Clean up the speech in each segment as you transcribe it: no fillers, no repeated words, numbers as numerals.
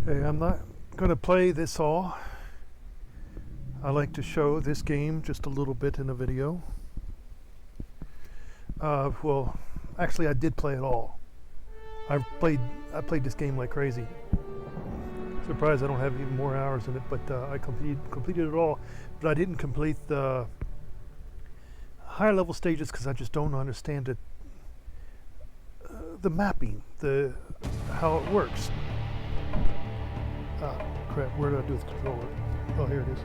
Hey, I'm not going to play this all. I like to show this game just a little bit in a video. Well, actually, I did play it all. I played this game like crazy. Surprised I don't have even more hours in it, but I completed it all. But I didn't complete the higher level stages because I just don't understand it. The mapping, how it works. Crap, where did I do with the controller? Oh, here it is.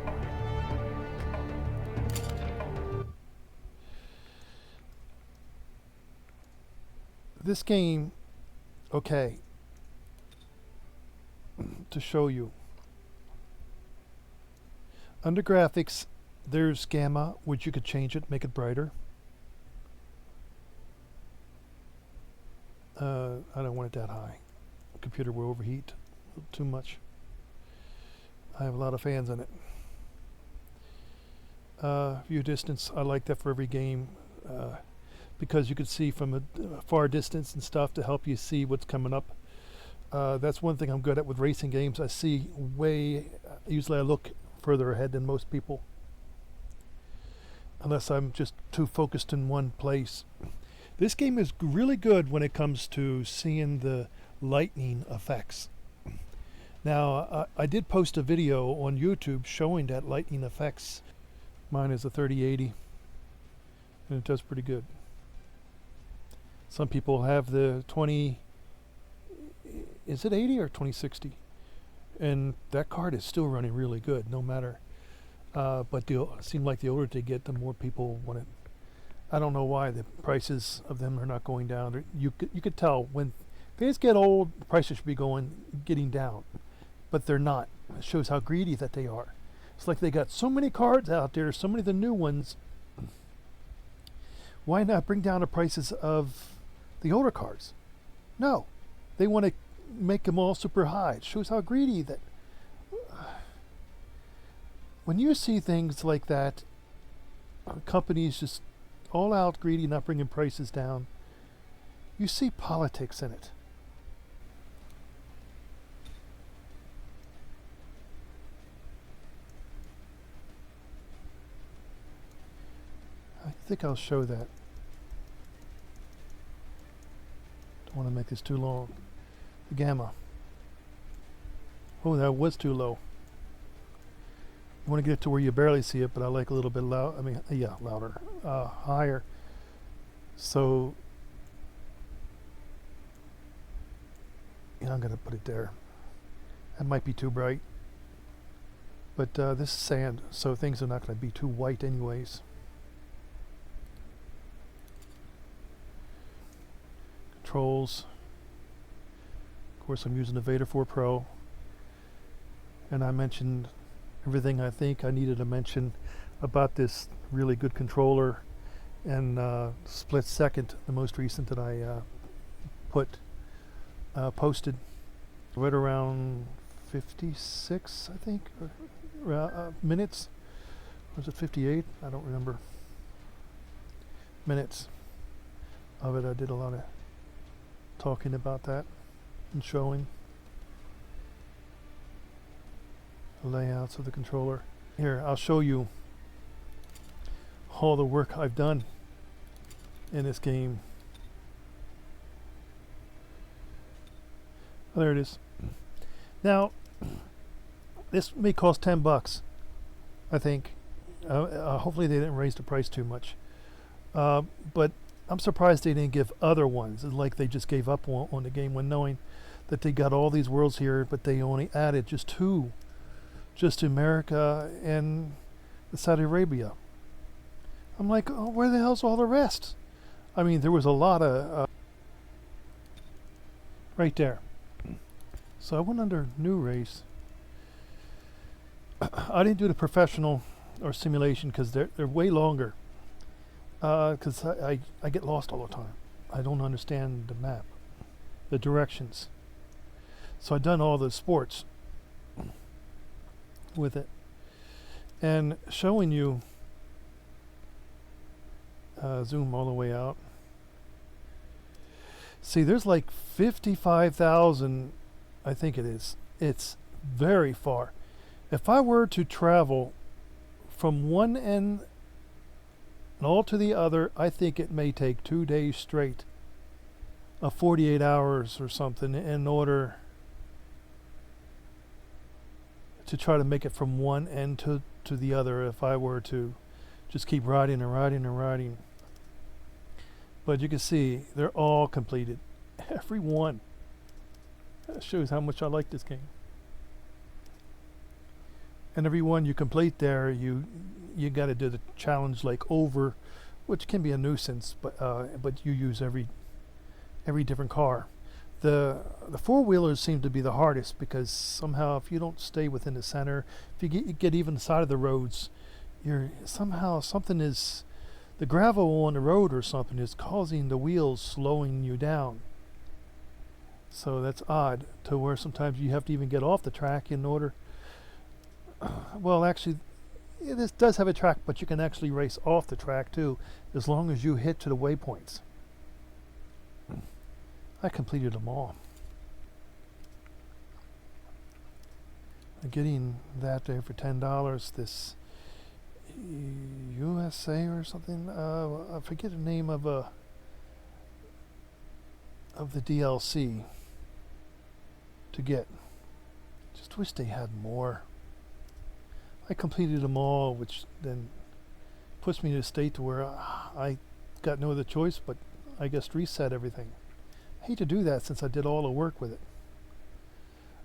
This game, okay, to show you. Under graphics, there's gamma, which you could change it, make it brighter. I don't want it that high. The computer will overheat too much. I have a lot of fans in it. View distance, I like that for every game because you could see from a far distance and stuff to help you see what's coming up. That's one thing I'm good at with racing games. I see usually I look further ahead than most people, unless I'm just too focused in one place. This game is really good when it comes to seeing the lightning effects. Now, I did post a video on YouTube showing that lightning effects. Mine is a 3080, and it does pretty good. Some people have the 20, is it 80 or 2060? And that card is still running really good, no matter. But it seems like the older they get, the more people want it. I don't know why the prices of them are not going down. You could tell when things get old, the prices should be getting down, but they're not. It shows how greedy that they are. It's like they got so many cards out there, so many of the new ones. Why not bring down the prices of the older cards? No, they want to make them all super high. It shows how greedy that. When you see things like that, companies just all out greedy, not bringing prices down, you see politics in it. I think I'll show that. Don't want to make this too long. The gamma. Oh, that was too low. You want to get it to where you barely see it, but I like a little bit loud. I mean, yeah, louder, higher. So, yeah, I'm gonna put it there. That might be too bright, but this is sand, so things are not going to be too white, anyways. Controls. Of course, I'm using the Vader 4 Pro, and I mentioned everything I think I needed to mention about this really good controller. And split second, the most recent that I posted, right around 56, I think, minutes. Or was it 58? I don't remember. Minutes of it. I did a lot of talking about that and showing the layouts of the controller. Here, I'll show you all the work I've done in this game. Oh, there it is. Now, this may cost $10, I think. Hopefully they didn't raise the price too much. But I'm surprised they didn't give other ones. It's like they just gave up on the game when knowing that they got all these worlds here, but they only added just two, just America and Saudi Arabia. I'm like, oh, where the hell's all the rest? I mean, there was a lot of right there. So I went under new race. I didn't do the professional or simulation because they're way longer. Because I get lost all the time. I don't understand the map, the directions. So I've done all the sports with it, and showing you. Zoom all the way out. See, there's like 55,000, I think it is, It's very far. If I were to travel from one end and all to the other, I think it may take 2 days straight of 48 hours or something in order to try to make it from one end to the other if I were to just keep riding and riding and riding. But you can see they're all completed. Every one. That shows how much I like this game. And every one you complete there, you got to do the challenge like over, which can be a nuisance, but you use every different car. The four-wheelers seem to be the hardest because somehow if you don't stay within the center, if you get even the side of the roads, you're somehow something is the gravel on the road or something is causing the wheels slowing you down. So that's odd to where sometimes you have to even get off the track in order. Well, actually, this does have a track, but you can actually race off the track too, as long as you hit to the waypoints. I completed them all. I'm getting that there for $10. This USA or something. I forget the name of the DLC to get. Just wish they had more. I completed them all, which then puts me in a state to where I got no other choice but I guess reset everything. I hate to do that since I did all the work with it.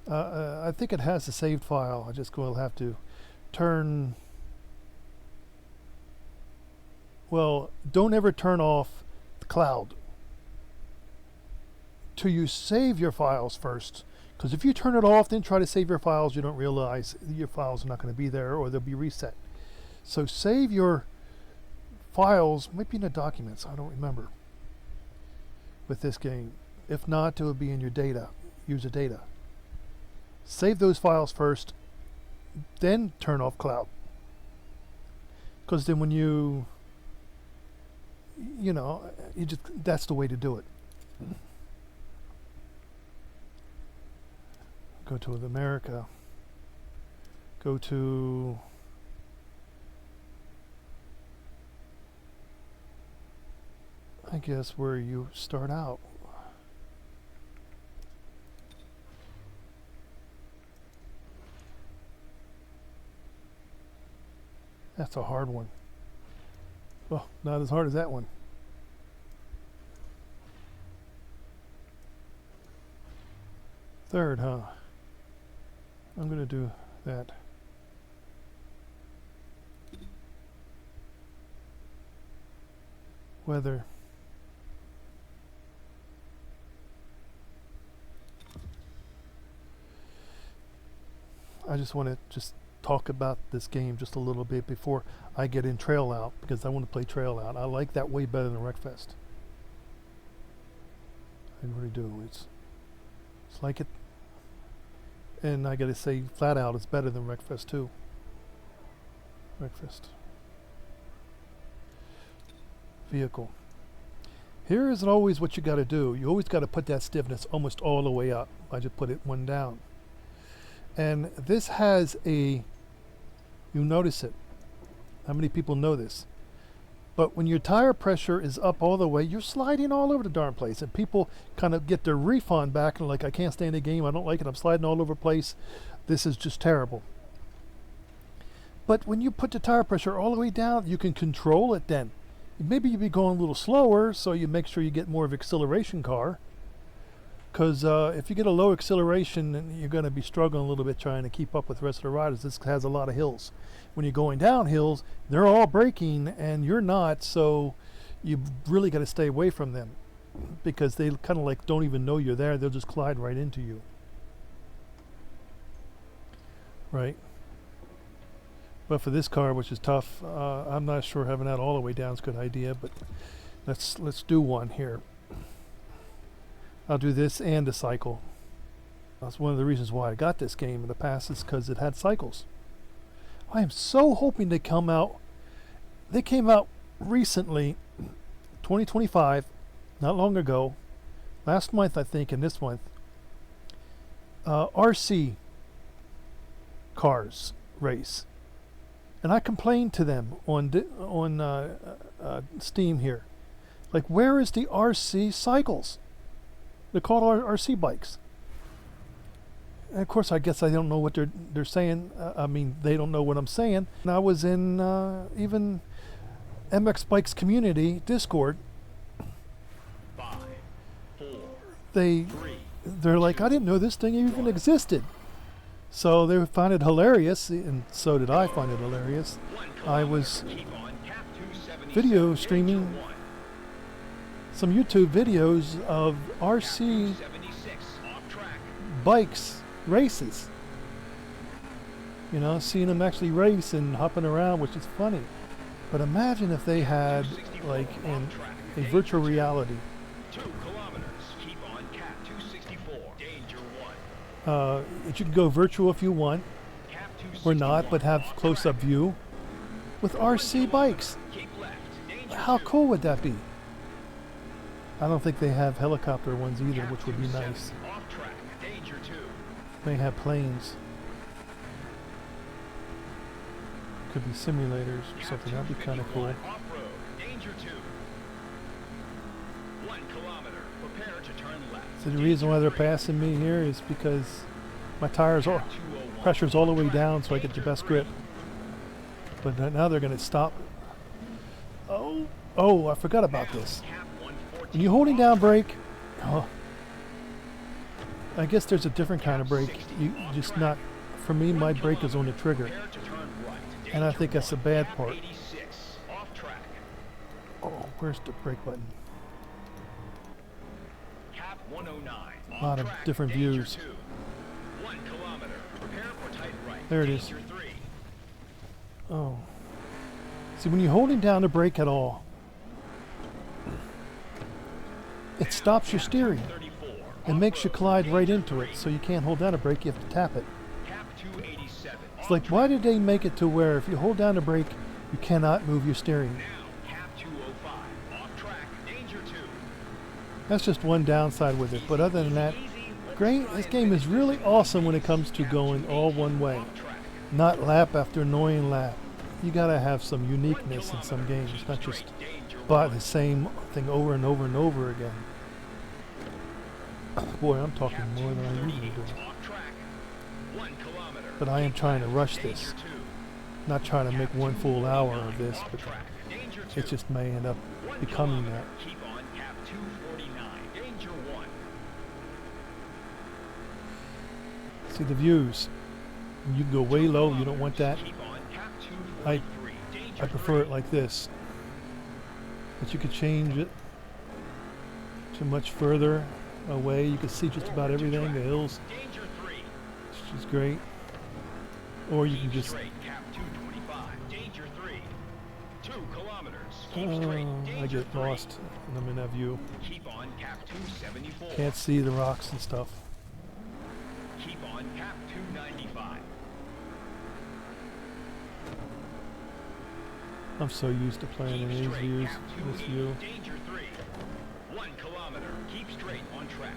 I think it has a saved file. I just will have to turn. Well, don't ever turn off the cloud till you save your files first. Because if you turn it off, then try to save your files, you don't realize your files are not going to be there or they'll be reset. So save your files, might be in the documents, I don't remember, with this game. If not, it will be in your data, user data. Save those files first, then turn off cloud. Because then when you that's the way to do it. Go to America. Go to I guess where you start out. That's a hard one. Well, not as hard as that one. Third, huh? I'm going to do that. Weather. I just want to talk about this game just a little bit before I get in Trail Out, because I want to play Trail Out. I like that way better than Wreckfest. I really do. It's like it. And I gotta say, flat out, it's better than Wreckfest too. Wreckfest. Vehicle. Here isn't always what you gotta do. You always gotta put that stiffness almost all the way up. I just put it one down. And this has a, you notice it. How many people know this? But when your tire pressure is up all the way, you're sliding all over the darn place. And people kind of get their refund back and like, I can't stand the game, I don't like it, I'm sliding all over the place. This is just terrible. But when you put the tire pressure all the way down, you can control it then. Maybe you'll be going a little slower, so you make sure you get more of an acceleration car. Because if you get a low acceleration, you're going to be struggling a little bit trying to keep up with the rest of the riders. This has a lot of hills. When you're going down hills, they're all braking and you're not, so you really got to stay away from them because they kind of like don't even know you're there. They'll just glide right into you. Right? But for this car, which is tough, I'm not sure having that all the way down is a good idea, but let's do one here. I'll do this and a cycle. That's one of the reasons why I got this game in the past, is because it had cycles. I am so hoping they come out. They came out recently, 2025, not long ago, last month I think, and this month. RC cars race. And I complained to them on Steam here. Like, where is the RC cycles? They're called RC bikes. And of course, I guess I don't know what they're saying. I mean, they don't know what I'm saying. And I was in even MX Bikes community Discord. 5, 4, they're like, I didn't know this thing even existed. So they find it hilarious, and so did I find it hilarious. I was video streaming some YouTube videos of RC bikes races. You know, seeing them actually race and hopping around, which is funny. But imagine if they had, like, in a virtual reality. 2 kilometers. Keep on cap 264. Danger 1. That you can go virtual if you want, Cap or not, but have close-up view with RC bikes. Keep left. Danger How 2. cool would that be? I don't think they have helicopter ones either, Cap which would be 27. nice. Off track. Danger 2. May have planes. Could be simulators or Cap something. That'd be kind of cool. 251. Off-road. Danger 2. 1 kilometer. Prepare to turn left. So the reason why they're passing me here is because my tires all Cap 201. pressure's all the way Off down, track. so I get the Danger best 3. grip. But now they're going to stop. Oh, I forgot about this. Cap 114. When you're holding down brake, I guess there's a different kind of brake. You just not. For me, my brake is on the trigger, Prepare to turn right. and I Danger think that's the 1. bad Cap part. 86. Off track. Oh, where's the brake button? Cap 109. A lot of Off track. different Danger views. 2. 1 kilometer. Prepare for tight right. There it is. Danger 3. Oh. See, when you're holding down the brake at all, it stops your steering. 34. It makes you Off-road. collide right Danger into 3. it, so you can't hold down a brake, you have to tap it. Cap 287. It's like, why did they make it to where if you hold down the brake, you cannot move your steering? Now, cap 205. Off track. Danger 2. That's just one downside with it, but other than that, great. This game is really awesome when it comes to going all one way, Off track. not lap after annoying lap. You gotta have some uniqueness in some games, not just buy the same thing over and over and over again. Boy, I'm talking more than I usually do. Off track. 1 kilometer. But I am trying to rush this. Danger 2. Not trying to make one full hour of this, Off but track. Danger 2. it just may end up 1 becoming kilometer. that. Keep on cap 249. Danger 1. See the views. You can go way low, you don't want that. Keep on cap I 243. Danger prefer 3. it like this. But you could change it to much further away. You can see just about everything, the hills, Danger 3. which is great. Or you can Keep just, straight, cap 225. Danger 3. 2 kilometers. Keep straight. I Danger get 3. lost when I'm in that view. Keep on cap 274. Can't see the rocks and stuff. Keep on cap 295. I'm so used to playing in Keep these straight, views, cap this 280. view. Danger 3. 1 kilometer. Keep straight on track.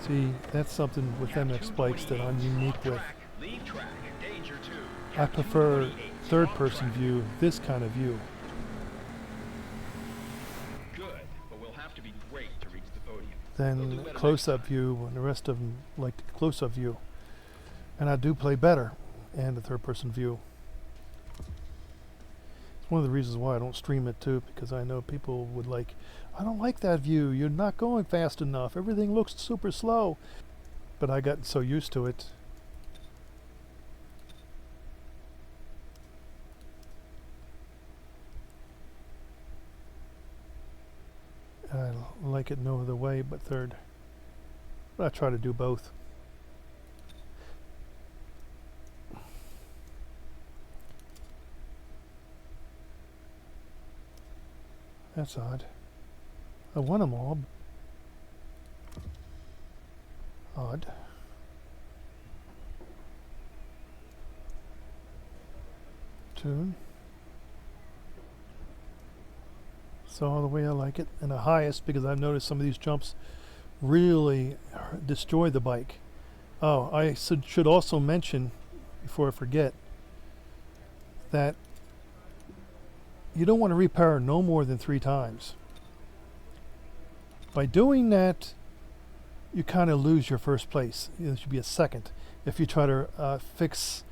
See, that's something with Cap MX bikes that I'm 228. unique Off with. track. Leave track. Danger 2. I Cap prefer 228. third-person Off track. view, this kind of view. Good, but we'll have to be great to reach the podium. Than close-up view, and the rest of them like the close-up view. And I do play better in the third-person view. It's one of the reasons why I don't stream it too, because I know people would like, I don't like that view, you're not going fast enough, everything looks super slow. But I got so used to it. I like it no other way but third. But I try to do both. That's odd. I won them all. Odd. Tune. So the way I like it, and the highest, because I've noticed some of these jumps really destroy the bike. Oh, I should also mention, before I forget, that you don't want to repower no more than 3 times. By doing that, you kind of lose your first place. It should be a second. If you try to fix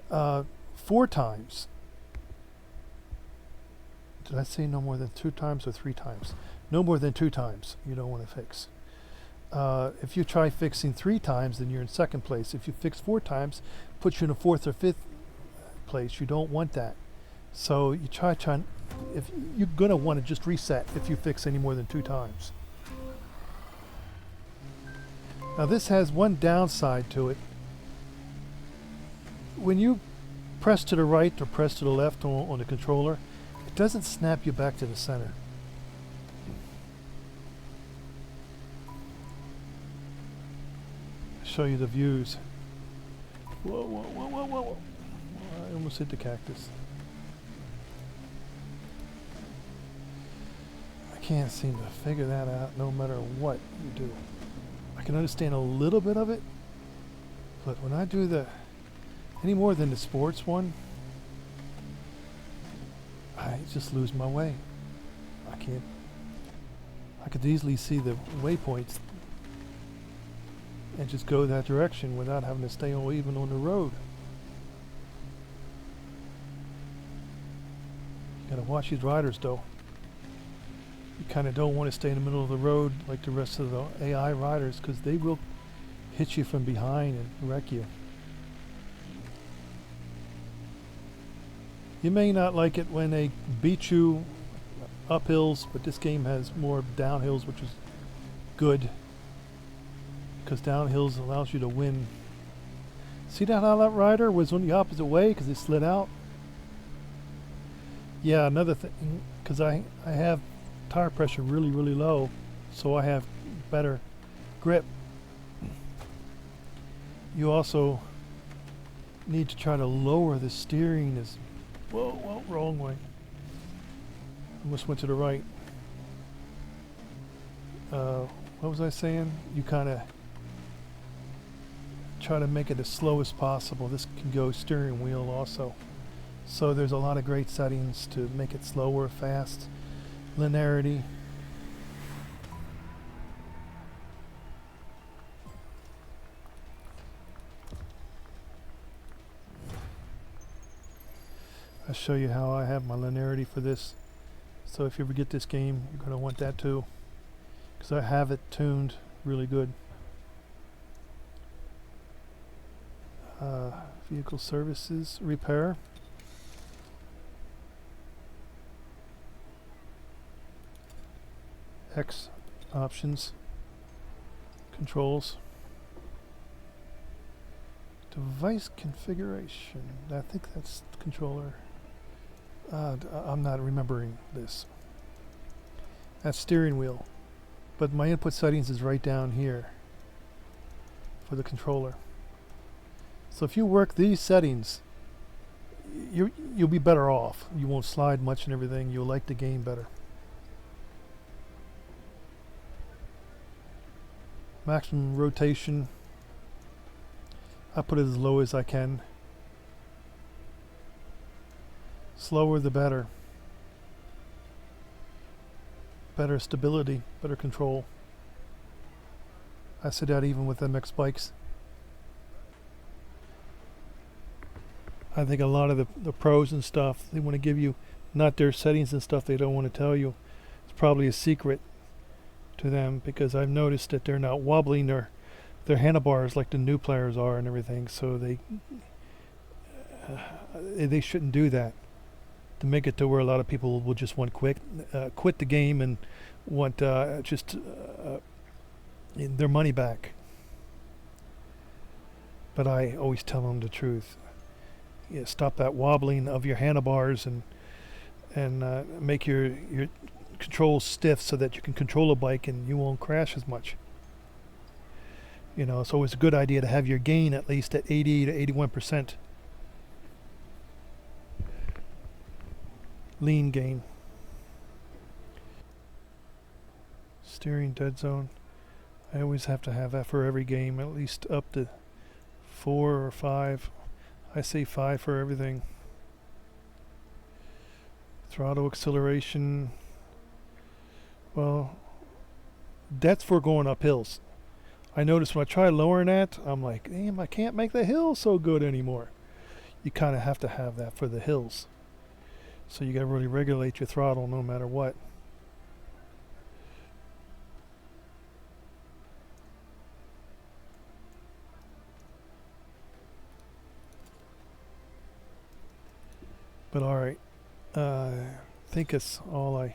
4 times, did I say no more than 2 times or 3 times? No more than 2 times you don't want to fix. If you try fixing 3 times, then you're in second place. If you fix 4 times, puts you in a 4th or 5th place. You don't want that. So you try, if you're gonna want to just reset if you fix any more than 2 times. Now this has one downside to it. When you press to the right or press to the left on the controller, it doesn't snap you back to the center. Show you the views. Whoa, whoa, whoa, whoa, whoa, whoa. I almost hit the cactus. I can't seem to figure that out no matter what you do. I can understand a little bit of it, but when I do any more than the sports one, I just lose my way. I could easily see the waypoints and just go that direction without having to stay even on the road. You gotta watch these riders though. You kind of don't want to stay in the middle of the road like the rest of the AI riders, because they will hit you from behind and wreck you. You may not like it when they beat you up hills, but this game has more downhills, which is good, because downhills allows you to win. See how that rider was on the opposite way because it slid out? Yeah, another thing, because I have tire pressure really, really low, so I have better grip. You also need to try to lower the steering. Whoa, wrong way. Almost went to the right. What was I saying? You kind of try to make it as slow as possible. This can go steering wheel also. So there's a lot of great settings to make it slower, fast, linearity. I'll show you how I have my linearity for this. So if you ever get this game, you're going to want that too, because I have it tuned really good. Vehicle services, repair. X options, controls, device configuration. I think that's the controller. I'm not remembering this. That's steering wheel, but my input settings is right down here for the controller. So if you work these settings, you'll be better off. You won't slide much and everything. You'll like the game better. Maximum rotation, I put it as low as I can. Slower the better. Better stability, better control. I say that even with MX bikes. I think a lot of the pros and stuff, they want to give you not their settings and stuff they don't want to tell you. It's probably a secret to them, because I've noticed that they're not wobbling their handlebars like the new players are and everything, so they shouldn't do that, to make it to where a lot of people will just want quit the game and want just their money back. But I always tell them the truth. Yeah, stop that wobbling of your handlebars and make your controls stiff so that you can control a bike and you won't crash as much. You know, it's always a good idea to have your gain at least at 80 to 81%. Lean gain. Steering dead zone. I always have to have that for every game, at least up to 4 or 5. I say 5 for everything. Throttle acceleration. Well, that's for going up hills. I noticed when I try lowering that, I'm like, damn, I can't make the hills so good anymore. You kind of have to have that for the hills. So you got to really regulate your throttle no matter what. But alright, I think it's all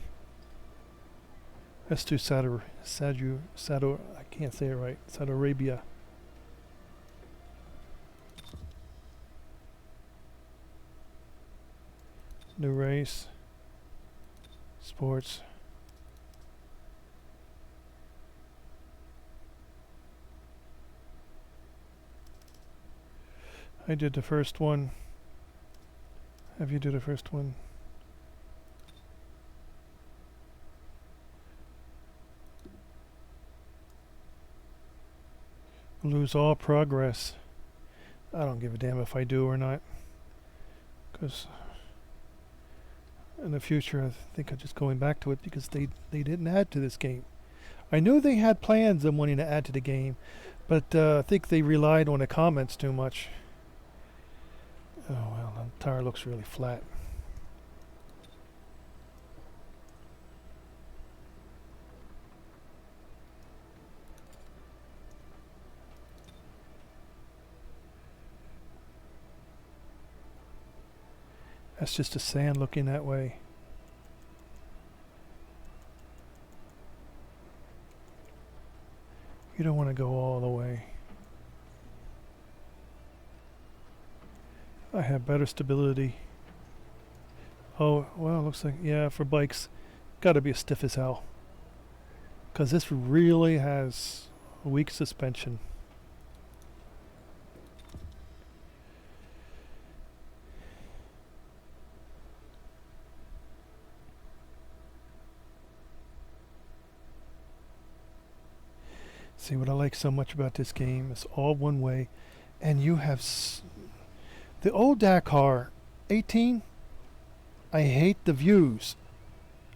let's do Saudi, I can't say it right, Saudi Arabia. New race, sports. I did the first one. Have you do the first one? Lose all progress. I don't give a damn if I do or not. Because in the future, I think I'm just going back to it because they didn't add to this game. I knew they had plans of wanting to add to the game, but I think they relied on the comments too much. Oh well, the tire looks really flat. That's just the sand looking that way. You don't want to go all the way. I have better stability. Oh, well, it looks like, yeah, for bikes, gotta be as stiff as hell. Because this really has weak suspension. See, what I like so much about this game is all one way, and you have the old Dakar 18. I hate the views.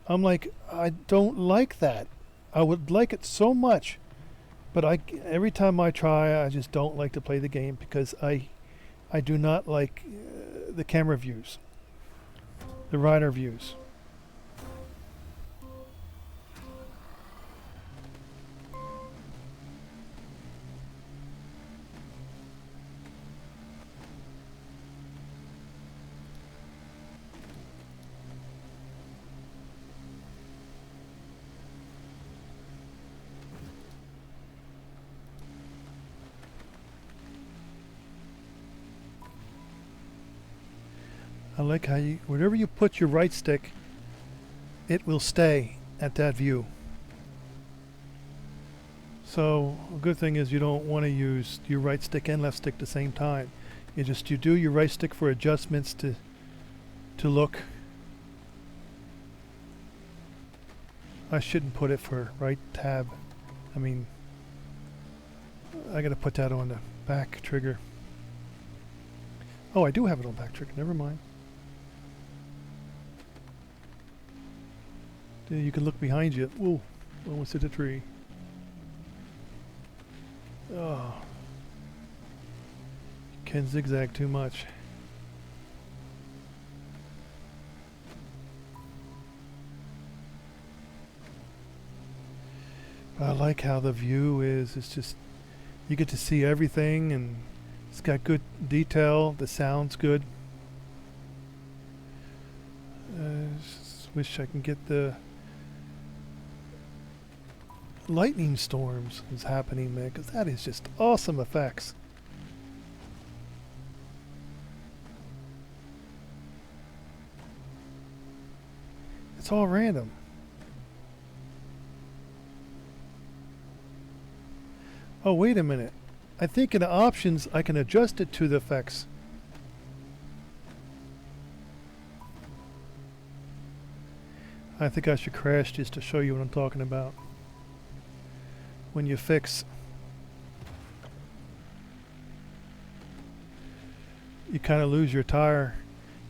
I'm like, I don't like that. I would like it so much, but every time I try, I just don't like to play the game because I do not like the camera views, the rider views. I like how wherever you put your right stick, it will stay at that view. So a good thing is you don't want to use your right stick and left stick at the same time. You do your right stick for adjustments to look. I shouldn't put it for right tab. I mean, I gotta put that on the back trigger. Oh, I do have it on back trigger, never mind. You can look behind you. Ooh, almost hit a tree. Oh. Can zigzag too much. I like how the view is. It's just, you get to see everything and it's got good detail. The sound's good. Just wish I can get the lightning storms is happening, man, because that is just awesome effects. It's all random. Oh, wait a minute. I think in the options I can adjust it to the effects. I think I should crash just to show you what I'm talking about. When you you kind of lose your tire.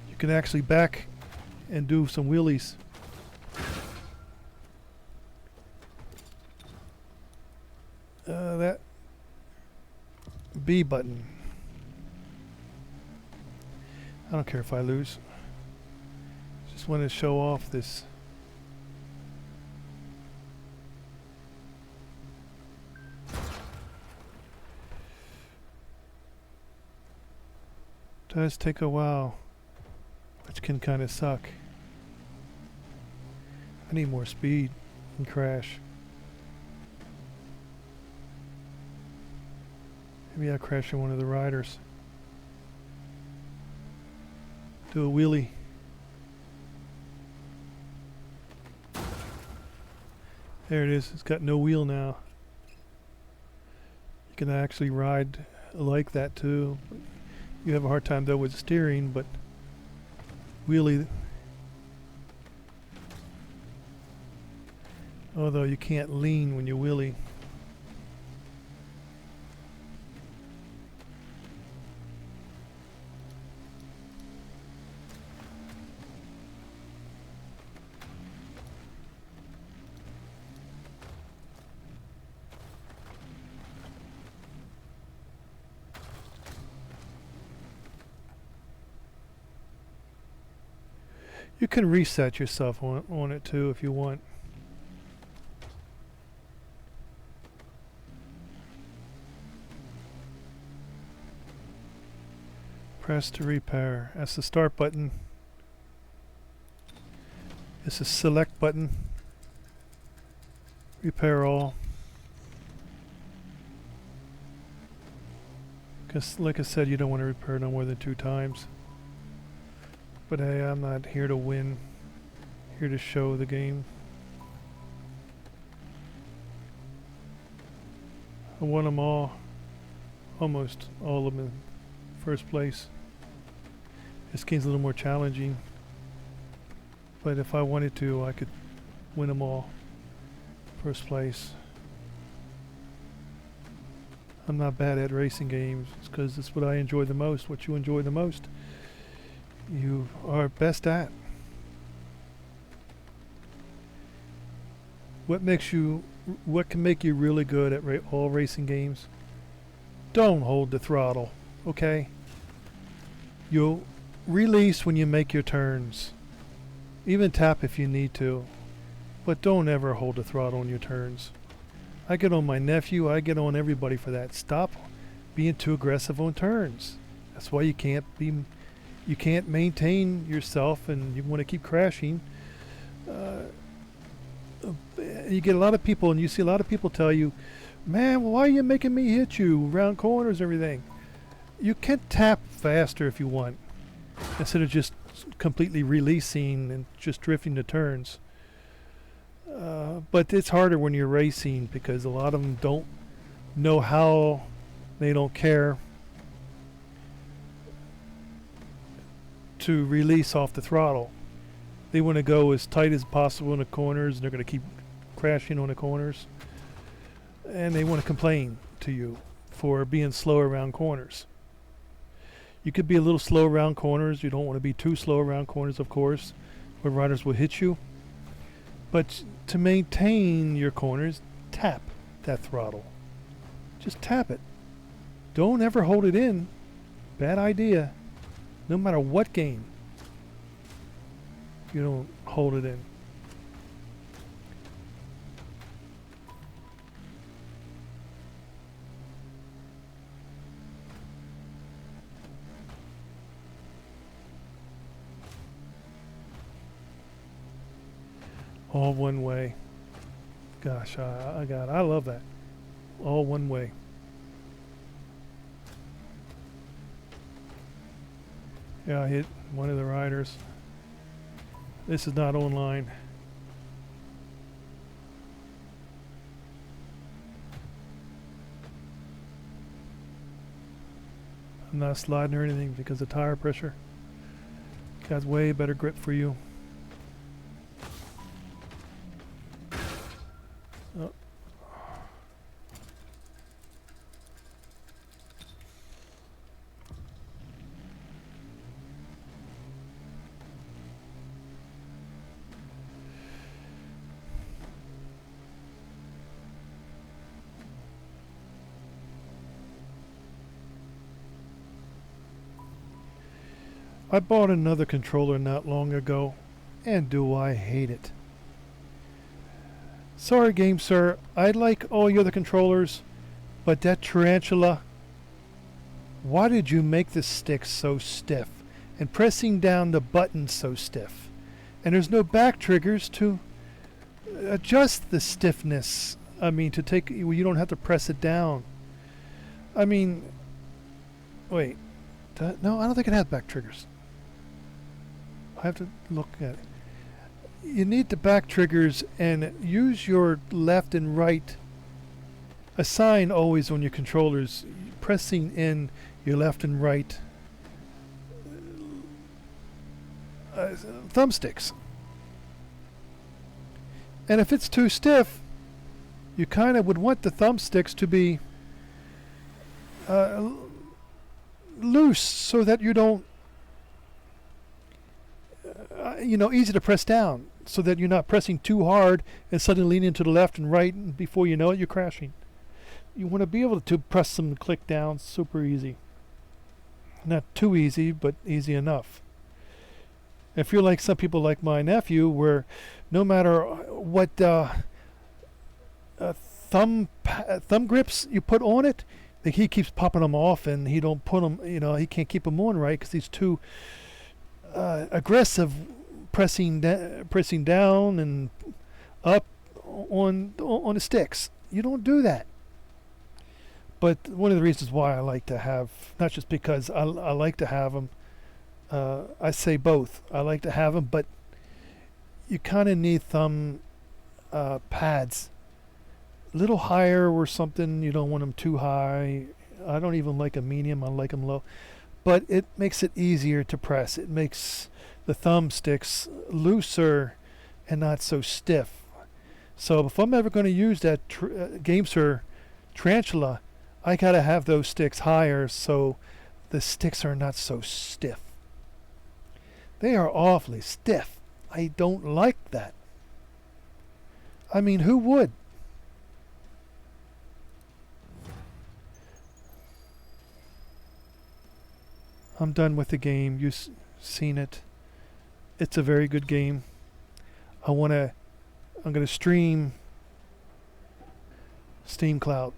You can actually back and do some wheelies. That B button. I don't care if I lose. Just want to show off this. Does take a while, which can kind of suck. I need more speed and crash. Maybe I'll crash in one of the riders. Do a wheelie. There it is. It's got no wheel now. You can actually ride like that too. You have a hard time though with steering, but wheelie. Although you can't lean when you wheelie. You can reset yourself on it too if you want. Press to repair. That's the start button. It's a select button. Repair all. Because like I said, you don't want to repair no more than 2 times. But hey, I'm not here to win. Here to show the game. I won them all. Almost all of them in first place. This game's a little more challenging. But if I wanted to, I could win them all. First place. I'm not bad at racing games. It's because it's what I enjoy the most. What you enjoy the most, you are best at. What can make you really good at all racing games? Don't hold the throttle, okay? You'll release when you make your turns. Even tap if you need to. But don't ever hold the throttle on your turns. I get on my nephew, I get on everybody for that. Stop being too aggressive on turns. That's why you can't maintain yourself and you want to keep crashing. You get a lot of people and you see a lot of people tell you, man, why are you making me hit you around corners and everything? You can tap faster if you want, instead of just completely releasing and just drifting the turns. But it's harder when you're racing because a lot of them don't know how, they don't care to release off the throttle. They want to go as tight as possible in the corners and they're going to keep crashing on the corners. And they want to complain to you for being slow around corners. You could be a little slow around corners. You don't want to be too slow around corners, of course, where riders will hit you. But to maintain your corners, tap that throttle. Just tap it. Don't ever hold it in. Bad idea. No matter what game, you don't hold it in. All one way. Gosh, I love that. All one way. Yeah, I hit one of the riders. This is not online. I'm not sliding or anything because of tire pressure. Got way better grip for you. Oh. I bought another controller not long ago, and do I hate it. Sorry, Game Sir, I like all your other controllers, but that tarantula, why did you make the stick so stiff? And pressing down the button so stiff? And there's no back triggers to adjust the stiffness. I mean, to take, you don't have to press it down. I mean, wait, no, I don't think it has back triggers. I have to look at it. You need the back triggers and use your left and right. Assign always on your controllers, pressing in your left and right thumbsticks. And if it's too stiff, you kind of would want the thumbsticks to be loose so that you don't, easy to press down, so that you're not pressing too hard and suddenly leaning to the left and right, and before you know it, you're crashing. You want to be able to press them and click down super easy. Not too easy, but easy enough. If you're like some people like my nephew, where no matter what thumb grips you put on it, he keeps popping them off, and he don't put them. He can't keep them on right because he's too aggressive, pressing down and up on the sticks. You don't do that. But one of the reasons why I like to have, not just because I like to have them, I say both. I like to have them, but you kind of need thumb pads. A little higher or something. You don't want them too high. I don't even like a medium. I like them low. But it makes it easier to press. It makes the thumbsticks looser and not so stiff. So if I'm ever going to use that GameSir Tarantula, I got to have those sticks higher so the sticks are not so stiff. They are awfully stiff. I don't like that. I mean, who would? I'm done with the game. You've seen it. It's a very good game. I'm going to stream Steam Cloud.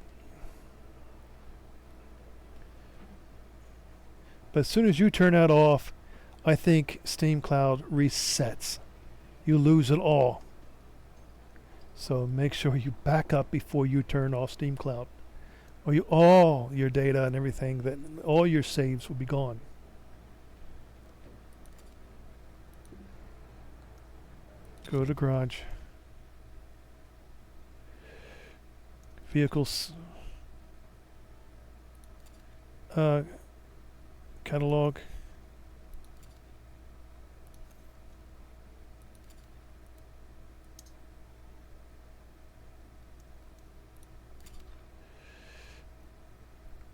But as soon as you turn that off, I think Steam Cloud resets. You lose it all. So make sure you back up before you turn off Steam Cloud. Or all your data and everything, that all your saves will be gone. Go to garage. Vehicles. Catalog.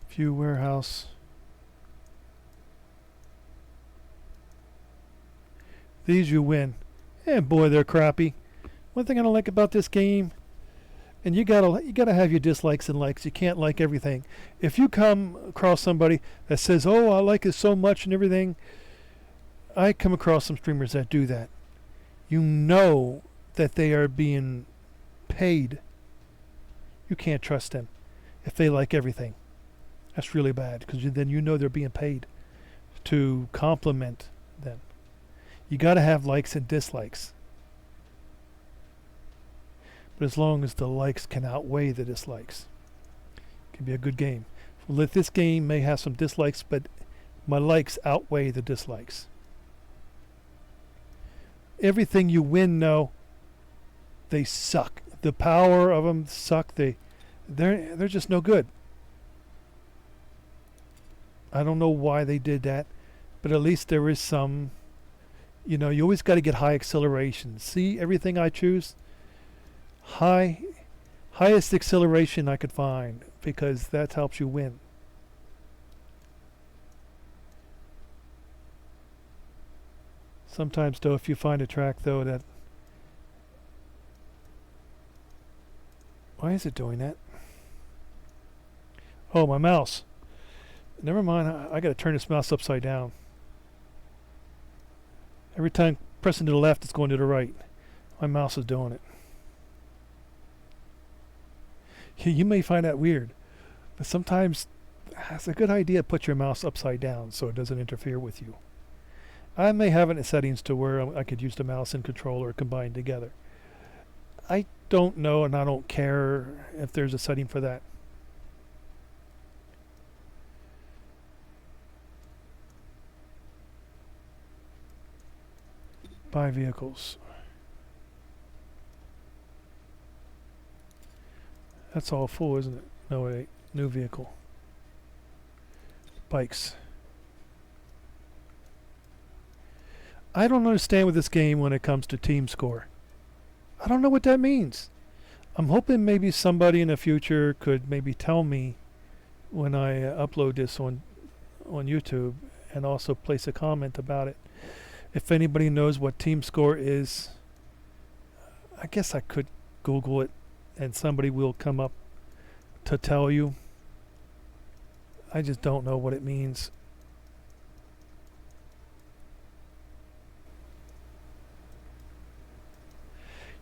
View warehouse. These you win. And boy, they're crappy. One thing I don't like about this game, and you gotta have your dislikes and likes. You can't like everything. If you come across somebody that says, "Oh, I like it so much" and everything, I come across some streamers that do that. You know that they are being paid. You can't trust them if they like everything. That's really bad, because then you know they're being paid to compliment them. You got to have likes and dislikes. But as long as the likes can outweigh the dislikes, it can be a good game. Well, this game may have some dislikes, but my likes outweigh the dislikes. Everything you win, though, they suck. The power of them suck. They're just no good. I don't know why they did that, but at least there is some. You always got to get high acceleration. See, everything I choose, highest acceleration I could find, because that helps you win. Sometimes, though, if you find a track, though, that... Why is it doing that? Oh, my mouse. Never mind, I got to turn this mouse upside down. Every time pressing to the left, it's going to the right. My mouse is doing it. You may find that weird, but sometimes it's a good idea to put your mouse upside down so it doesn't interfere with you. I may have it in settings to where I could use the mouse and controller combined together. I don't know, and I don't care if there's a setting for that. Buy vehicles. That's all full, isn't it? No, it ain't. New vehicle. Bikes. I don't understand with this game when it comes to team score. I don't know what that means. I'm hoping maybe somebody in the future could maybe tell me when I upload this on YouTube, and also place a comment about it. If anybody knows what team score is, I guess I could Google it and somebody will come up to tell you. I just don't know what it means.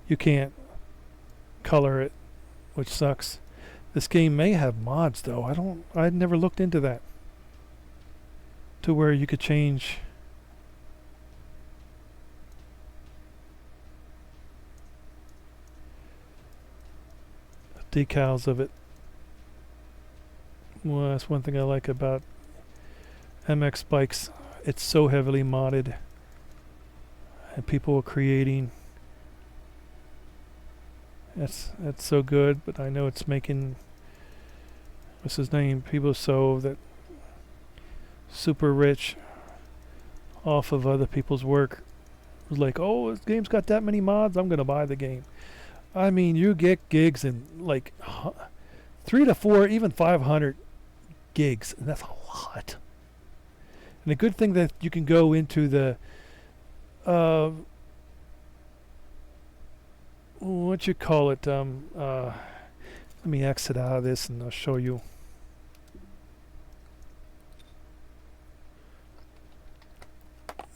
You can't color it, which sucks. This game may have mods though. I'd never looked into that. To where you could change decals of it. Well, that's one thing I like about MX bikes. It's so heavily modded, and people are creating. That's so good, but I know it's making, what's his name, people so that super rich off of other people's work. It was like, oh, this game's got that many mods, I'm gonna buy the game. I mean, you get gigs in like 3 to 4, even 500 gigs, and that's a lot. And the good thing that you can go into the what you call it, let me exit out of this and I'll show you.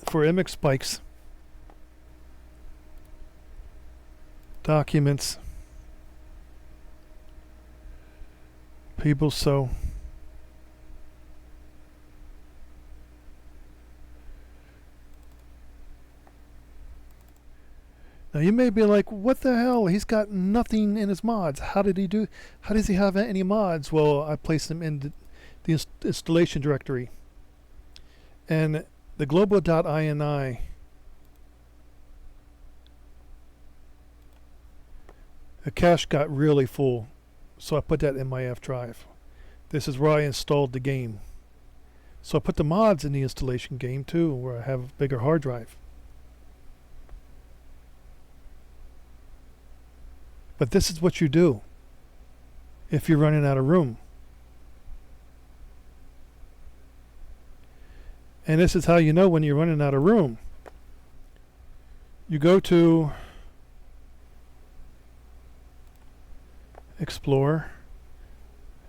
For MX bikes, documents, people so. Now you may be like, what the hell? He's got nothing in his mods. How does he have any mods? Well, I placed them in the installation directory. And the global.ini, the cache got really full. So I put that in my F drive. This is where I installed the game. So I put the mods in the installation game too, where I have a bigger hard drive. But this is what you do if you're running out of room. And this is how you know when you're running out of room. You go to Explore.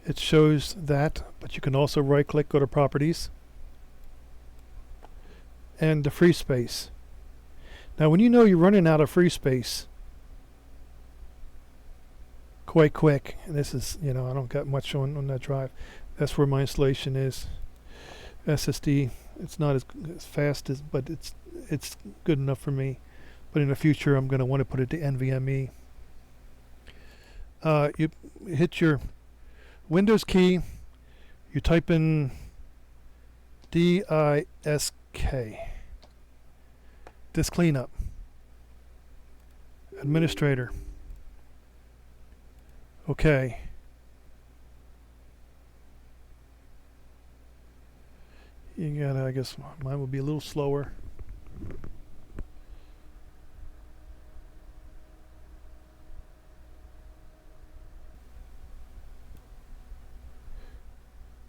It shows that, but you can also right click, go to Properties, and the free space. Now when you know you're running out of free space quite quick, and this is, I don't got much on that drive. That's where my installation is. SSD. It's not as fast as, but it's good enough for me. But in the future, I'm going to want to put it to NVMe. You hit your Windows key. You type in DISK. Disk cleanup. Administrator. Okay. You gotta, I guess mine will be a little slower.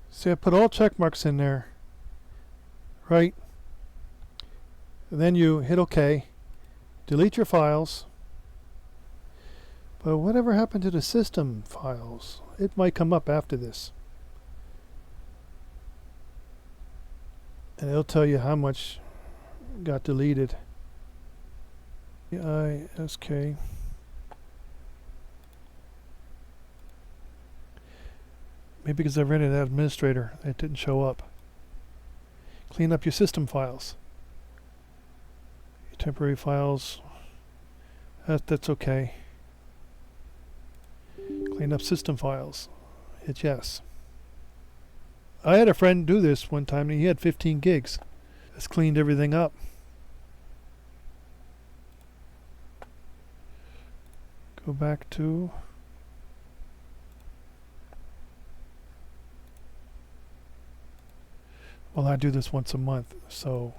See, I put all check marks in there, right? And then you hit OK, delete your files. But whatever happened to the system files? It might come up after this. And it'll tell you how much got deleted. ISK. Maybe because I ran it as administrator, it didn't show up. Clean up your system files. Your temporary files. That's okay. Clean up system files. Hit yes. I had a friend do this one time and he had 15 gigs. Just cleaned everything up. Go back to well, I do this once a month, so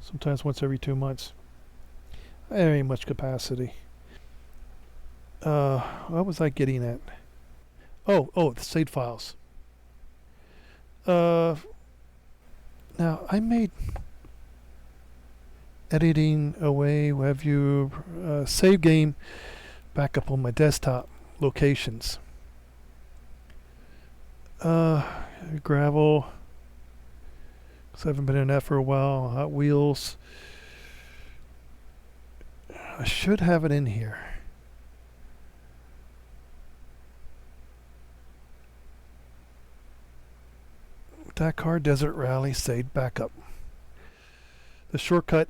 sometimes once every 2 months. There ain't much capacity. What was I getting at? Oh, the save files. Now I made editing away WebView save game backup on my desktop locations. Gravel. Cause I haven't been in that for a while. Hot Wheels. I should have it in here. Dakar Desert Rally saved backup. The shortcut.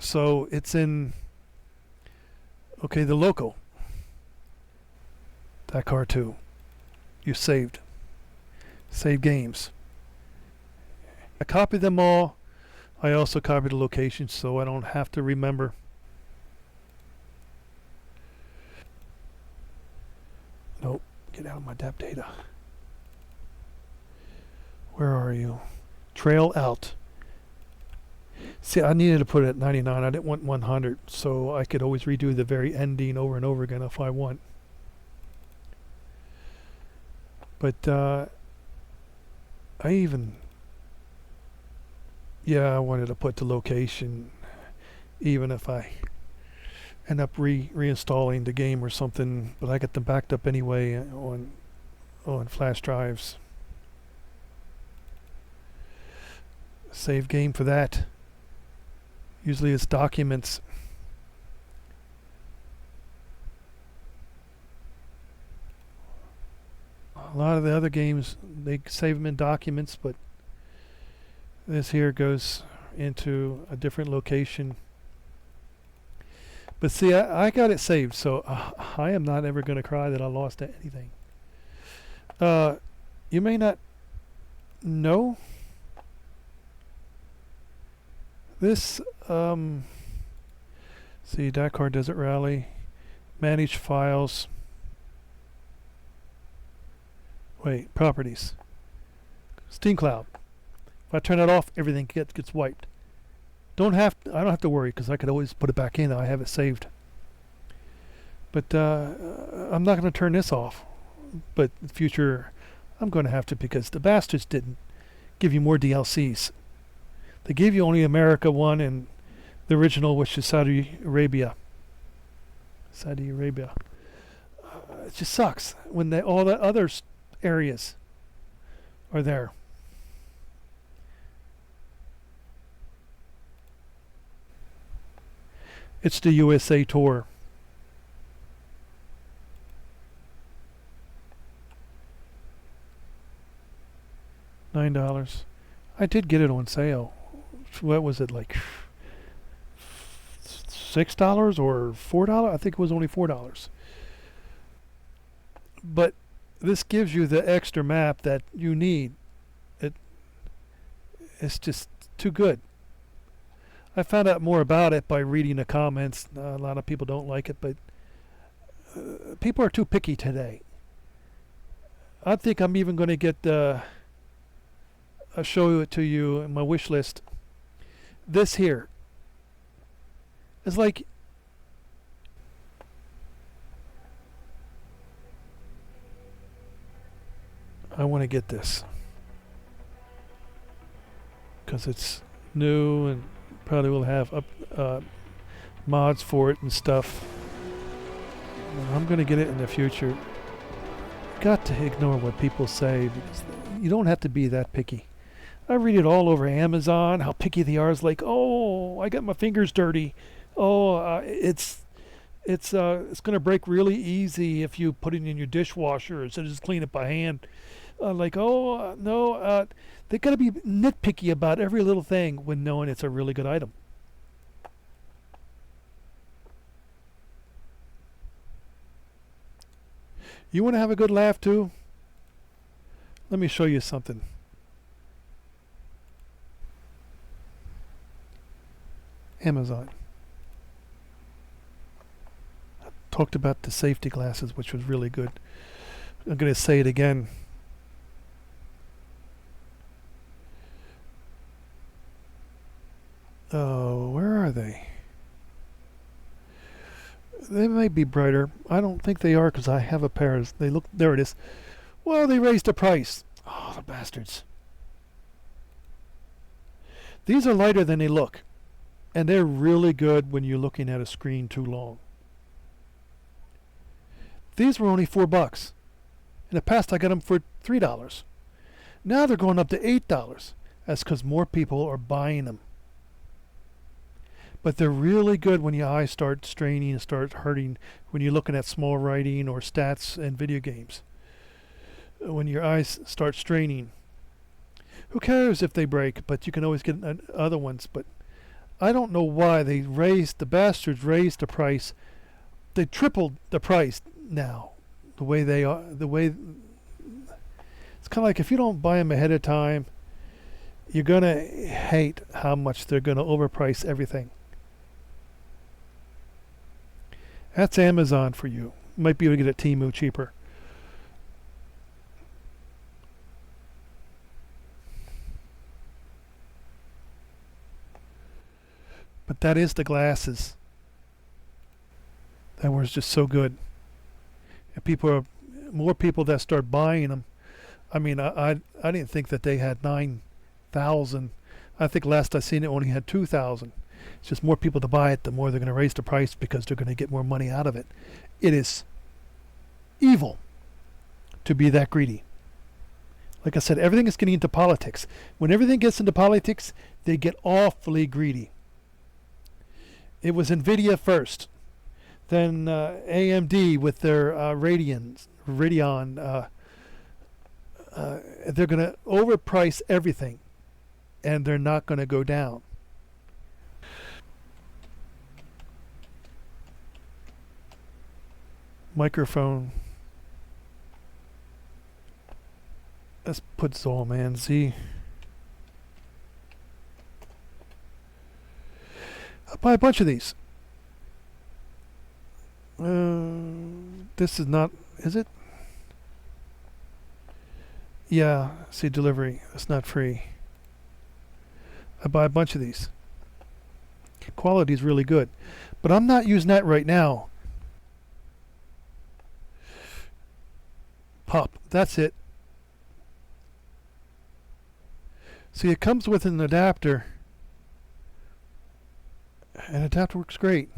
So it's in. Okay, the local. Dakar 2. You saved. Save games. I copied them all. I also copied the locations so I don't have to remember. Nope. Get out of my DAP data. Where are you? Trail out. See, I needed to put it at 99. I didn't want 100, so I could always redo the very ending over and over again if I want. But I even, I wanted to put the location, even if I end up reinstalling the game or something. But I got them backed up anyway on flash drives. Save game for that. Usually it's documents. A lot of the other games, they save them in documents, but this here goes into a different location. But see, I got it saved, so I am not ever going to cry that I lost anything. You may not know this. See, Dakar Desert Rally, manage files. Wait, properties. Steam Cloud. If I turn it off, everything gets wiped. I don't have to worry because I could always put it back in. I have it saved. But I'm not going to turn this off. But in the future, I'm going to have to because the bastards didn't give you more DLCs. They gave you only America 1 and the original, which is Saudi Arabia. It just sucks when all the other areas are there. It's the USA tour. $9. I did get it on sale. What was it, like $6 or $4? I think it was only $4. But this gives you the extra map that you need. It's just too good. I found out more about it by reading the comments. A lot of people don't like it, but people are too picky today. I think I'm even going to get I'll show it to you in my wish list. This here is like I want to get this because it's new and probably will have mods for it and stuff. And I'm going to get it in the future. Got to ignore what people say because you don't have to be that picky. I read it all over Amazon, how picky they are. It's like, oh, I got my fingers dirty. Oh, it's going to break really easy if you put it in your dishwasher instead of just clean it by hand. Like, oh, no, they got to be nitpicky about every little thing when knowing it's a really good item. You want to have a good laugh too? Let me show you something. Amazon. I talked about the safety glasses, which was really good. I'm going to say it again. Oh, where are they? They may be brighter. I don't think they are because I have a pair. They look. There it is. Well, they raised the price. Oh, the bastards. These are lighter than they look. And they're really good when you're looking at a screen too long. These were only $4. In the past, I got them for $3. Now they're going up to $8. That's because more people are buying them. But they're really good when your eyes start straining and start hurting when you're looking at small writing or stats in video games. When your eyes start straining. Who cares if they break, but you can always get other ones. But I don't know why the bastards raised the price. They tripled the price now. The way they are, it's kind of like if you don't buy them ahead of time, you're going to hate how much they're going to overprice everything. That's Amazon for you. Might be able to get a Temu cheaper. But that is the glasses. That was just so good. And more people that start buying them. I mean, I didn't think that they had 9,000. I think last I seen it only had 2,000. It's just more people to buy it, the more they're going to raise the price because they're going to get more money out of it. It is evil to be that greedy. Like I said, everything is getting into politics. When everything gets into politics, they get awfully greedy. It was Nvidia first, then AMD with their Radeon. They're going to overprice everything, and they're not going to go down. Microphone. Let's put Zolman Z. I'll buy a bunch of these. This is not, is it? Yeah, see delivery. It's not free. I buy a bunch of these. Quality is really good. But I'm not using that right now. Pop. That's it. See, it comes with an adapter. And adapter works great.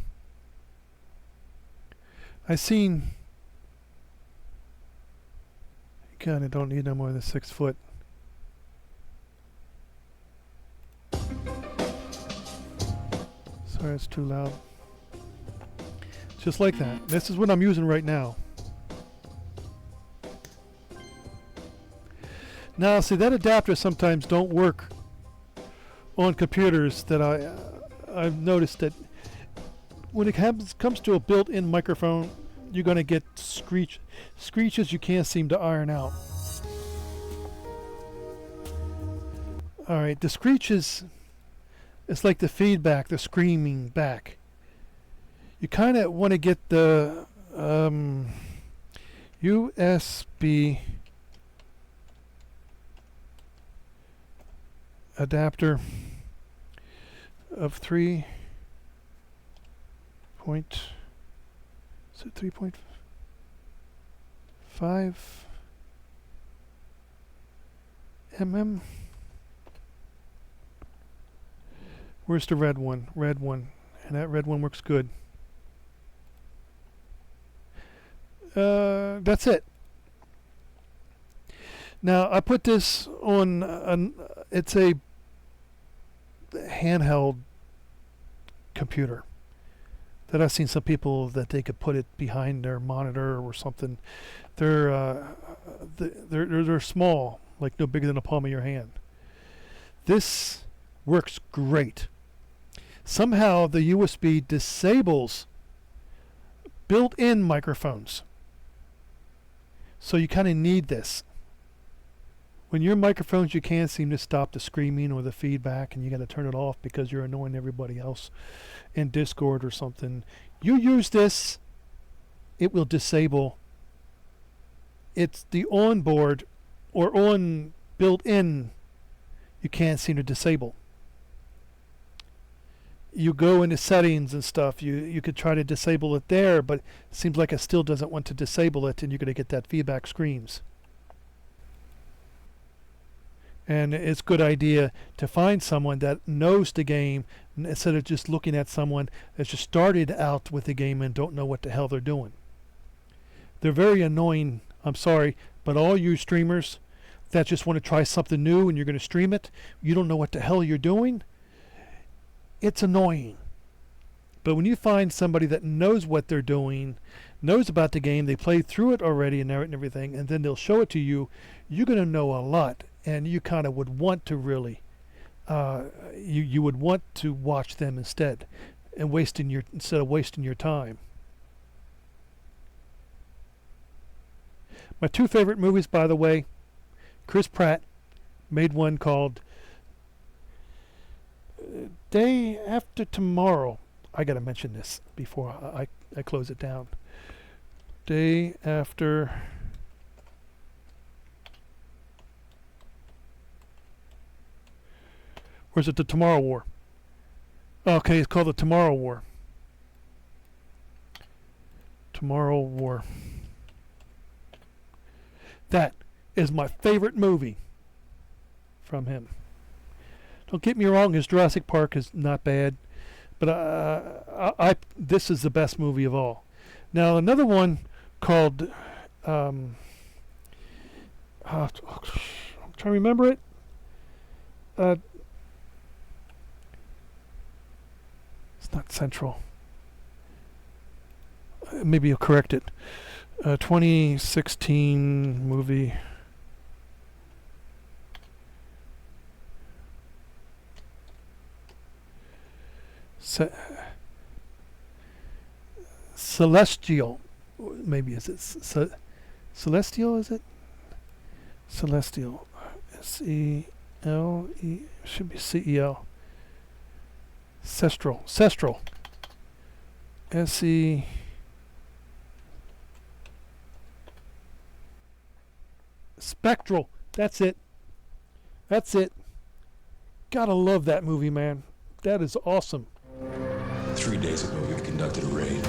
I seen. You kind of don't need no more than 6 foot. Sorry, it's too loud. Just like that. This is what I'm using right now. Now, see, that adapter sometimes don't work on computers that I've noticed that when it comes to a built-in microphone, you're going to get screeches you can't seem to iron out. All right, the screeches, it's like the feedback, the screaming back. You kind of want to get the USB adapter of 3 point, is it 3.5 mm? Where's the red one? Red one. And that red one works good. That's it. Now I put this on It's a handheld computer that I've seen some people that they could put it behind their monitor or something. They're small, like no bigger than the palm of your hand. This works great. Somehow the USB disables built-in microphones. So you kind of need this. When your microphones, you can't seem to stop the screaming or the feedback, and you got to turn it off because you're annoying everybody else in Discord or something. You use this, it will disable. It's the onboard or on built-in you can't seem to disable. You go into settings and stuff, you could try to disable it there, but it seems like it still doesn't want to disable it, and you're going to get that feedback screams. And it's a good idea to find someone that knows the game instead of just looking at someone that's just started out with the game and don't know what the hell they're doing. They're very annoying, I'm sorry, but all you streamers that just want to try something new and you're going to stream it, you don't know what the hell you're doing, it's annoying. But when you find somebody that knows what they're doing, knows about the game, they played through it already and everything, and then they'll show it to you, you're going to know a lot. And you kind of would want to really, you would want to watch them instead of wasting your time. My two favorite movies, by the way, Chris Pratt made one called Day After Tomorrow. I got to mention this before I close it down. Day After... Or is it the Tomorrow War? Okay, it's called the Tomorrow War. Tomorrow War. That is my favorite movie from him. Don't get me wrong, his Jurassic Park is not bad, but this is the best movie of all. Now another one called I'm trying to remember it. It's not Central. Maybe you'll correct it. 2016 movie. Celestial. Maybe is it Celestial? Is it Celestial? S-E-L-E. Should be C-E-L. Sestral. S-E... Spectral. That's it. Gotta love that movie, man. That is awesome. 3 days ago, we conducted a raid.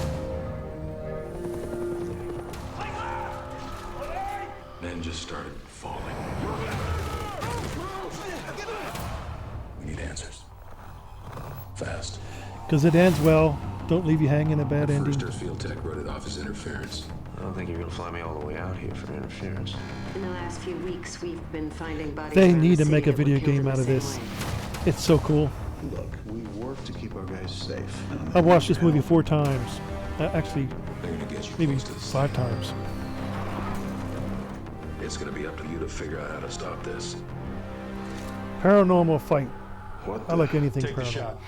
Men just started falling. We need answers. Fast. Because it ends well. Don't leave you hanging a bad ending. First, our field tech wrote it off as interference. I don't think you're gonna fly me all the way out here for interference. In the last few weeks, we've been finding bodies. They around need the to make city a that were video killed game in out the of this. same way. It's so cool. Look, we work to keep our guys safe. I've watched this movie 4 times. Actually, They're gonna get you maybe close to the 5 times. It's gonna be up to you to figure out how to stop this. Paranormal fight. What I like anything Take the paranormal. shot.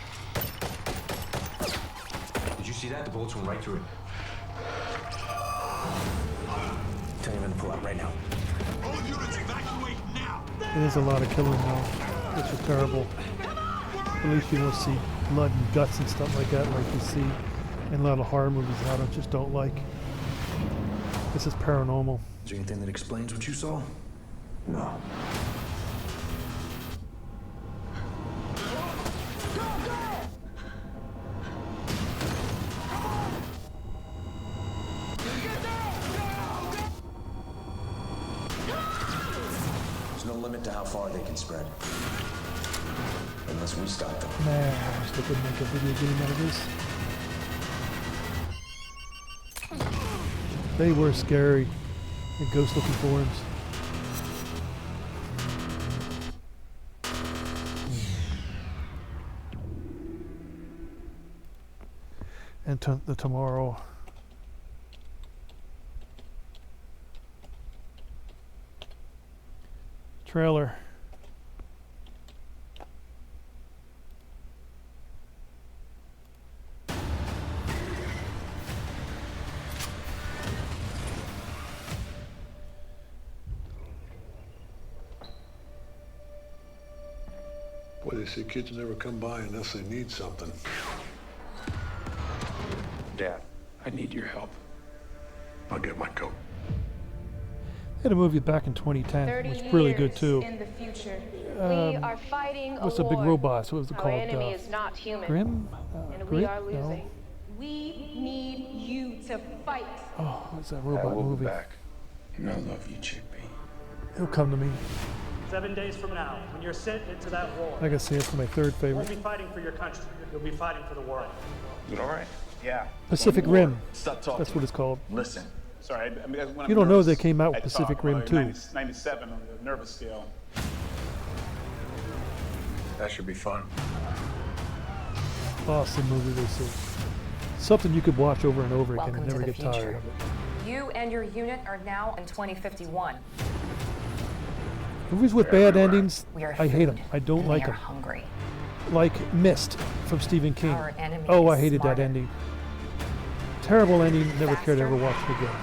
Did you see that? The bullets went right through it. Tell him to pull out right now. All units evacuate now! It is a lot of killing though, which is terrible. At least you don't see blood and guts and stuff like that like you see in a lot of horror movies that I just don't like. This is paranormal. Is there anything that explains what you saw? No. There's no limit to how far they can spread. Unless we stop them. Man, I wish they could make a video game out of this. They were scary. The ghost looking forms. and the tomorrow. Trailer. Boy, they say kids never come by unless they need something. Dad, I need your help. I'll get my coat. They had a movie back in 2010. It was really good too. In the future, Um, we are fighting what's a the big war. robots? What was it Our called? enemy is not human, Grim? and we Grit? are No. losing. We need you to fight. Oh, what's that I robot will movie? be back. And I love you, Chippy. It'll come to me. 7 days from now, when you're sent into that war, I can see it's my third you won't favorite. be fighting for your country. You'll be fighting for the world. Is it all right? Yeah. Pacific Rim. Stop talking. That's what it's called. Listen. Sorry, I mean, when You I'm don't know nervous, they came out with I Pacific talk, Rim like 2. 97 on the nervous scale. That should be fun. Awesome movie, they say. Something you could watch over and over again Welcome and to never the get tired future. of it. You and your unit are now in 2051. Movies with bad endings, We are I hate them. food, I don't and like we are them. hungry. Like Mist from Stephen King. Our enemy Oh, I is hated that smarter. ending. Terrible ending. Never cared to Faster. ever watch it again.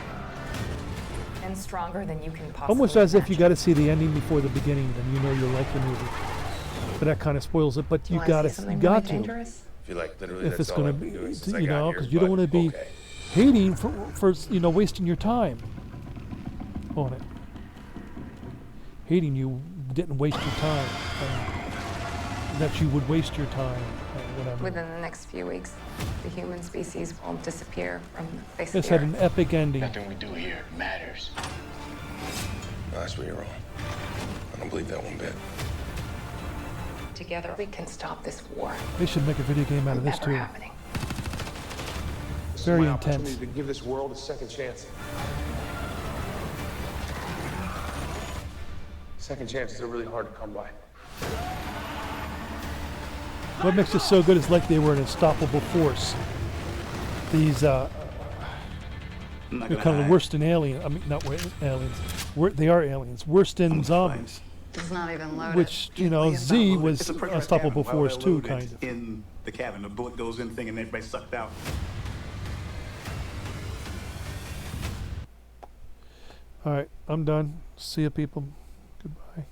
And stronger than you can possibly Almost as if you imagine. got to see the ending before the beginning, then you know you'll like the movie. But that kind of spoils it. But you wanna got see to, something you got really to, dangerous? I feel like literally if that's it's all going I've to been be, doing since I you got know, here, because you don't but want to be okay. hating for wasting your time on it. Hating you didn't waste your time. That you would waste your time, whatever. Within the next few weeks, the human species will disappear from the face This of the had earth. an epic ending. Nothing we do here matters. No, that's where you're wrong. I don't believe that one bit. Together, we can stop this war They should make a video game out of from this ever too. happening. Very intense. To give this world a second chance. Second chances are really hard to come by. What makes it so good is like they were an unstoppable force. These they're kind of the worst in aliens. I mean, not aliens. They are aliens. Worse than zombies. It's not even loaded. Which, you know, Z was unstoppable force too, kind of. In the cabin, the bullet goes in thing and everybody sucked out. All right, I'm done. See ya, people. Goodbye.